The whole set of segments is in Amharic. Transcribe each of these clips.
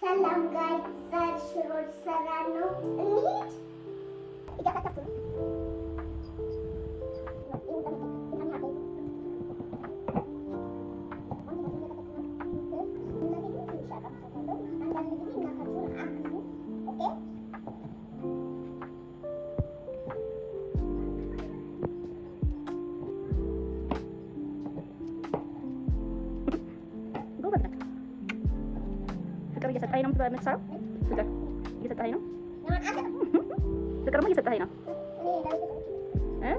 ሰላም ጋር ዛሬ ሽሮ ልሰራ ነው። እንሂድ። ፍቅር እየሰጠኸኝ ነው የምትሰራው? ፍቅር እየሰጠኸኝ ነው? ፍቅርማ እየሰጠኸኝ ነው እ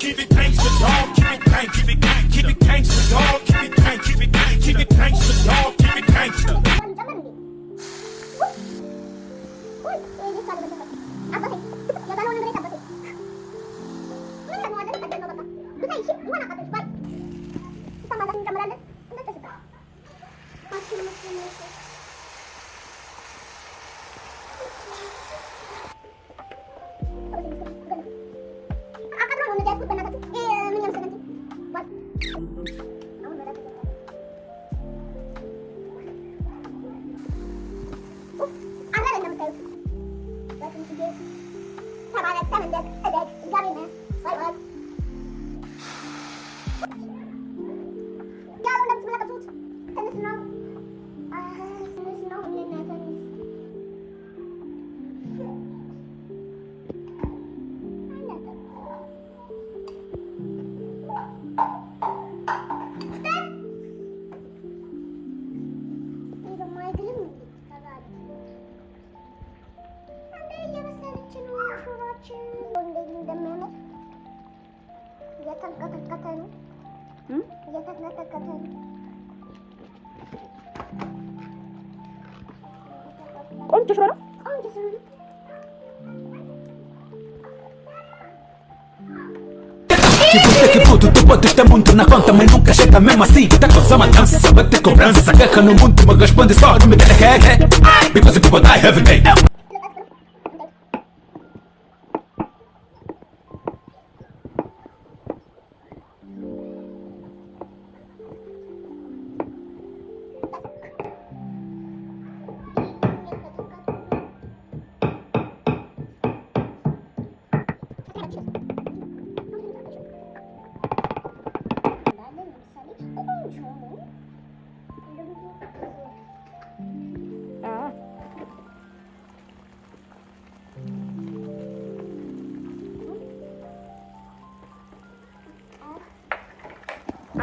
Keep it gangsta, dog. Keep it gang, keep it gang, keep it gangsta, dog. Keep it gang, keep it gang, keep it gangsta, dog. Keep it gangsta. ቆንጆ ሽሮ ነው። Que puto, tu podes ter muito na conta, mas nunca chega mesmo assim. Tá com essa matança, bate cobrança, guerra no mundo, mas responde só de me dar a because the people die every day.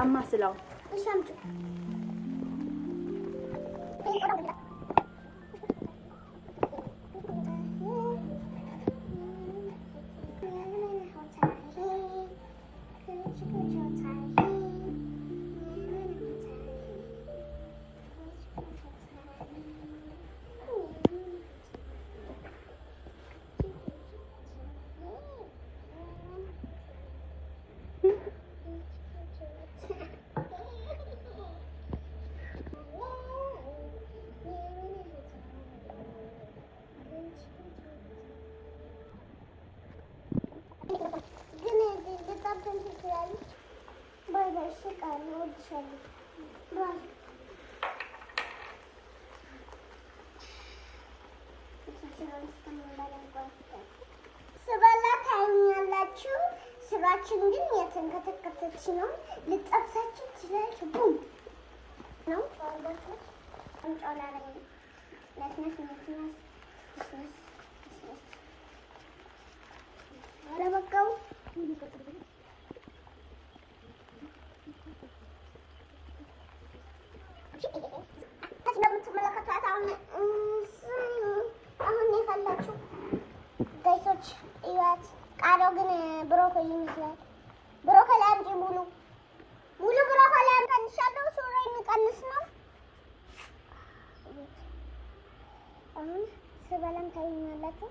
አማስለው ስበላ ታዩኛላችሁ። ስራችን ግን የተንከተከተች ነው። ልጠብሳችሁ ትችላለች። ቡም ነው ወንዶቹ እንጫላ ላይ ነስነስ ነስነስ ነስነስ አለበቃው ብሮኮሊ ይመስላል። ብሮኮሊ አምጪ ሙሉ ብሮኮሊ ቀንሻለሁ። ሱሬ የሚቀንስ ነው። አሁን ስበላም ታዩኛላችሁ።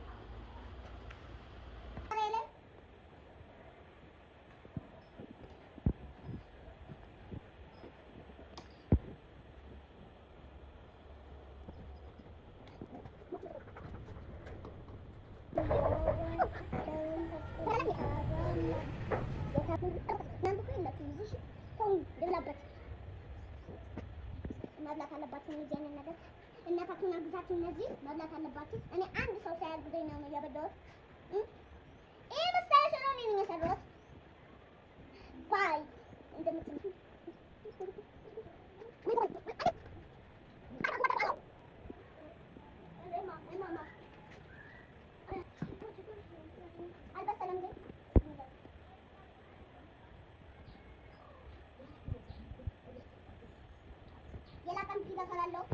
መብላት አለባችሁ። እነዚህ አይነት ነገር እናታችሁን አግዛችሁ እነዚህ መብላት አለባችሁ። እኔ አንድ ሰው ሳያግዘኝ ነው የበላሁት። ይሄ መሳያ ሽሮ ነው የሰራሁት። ባይ እንደምትሉ አልበሰለም ግን የላቀም ፒዛ ሰራለሁ።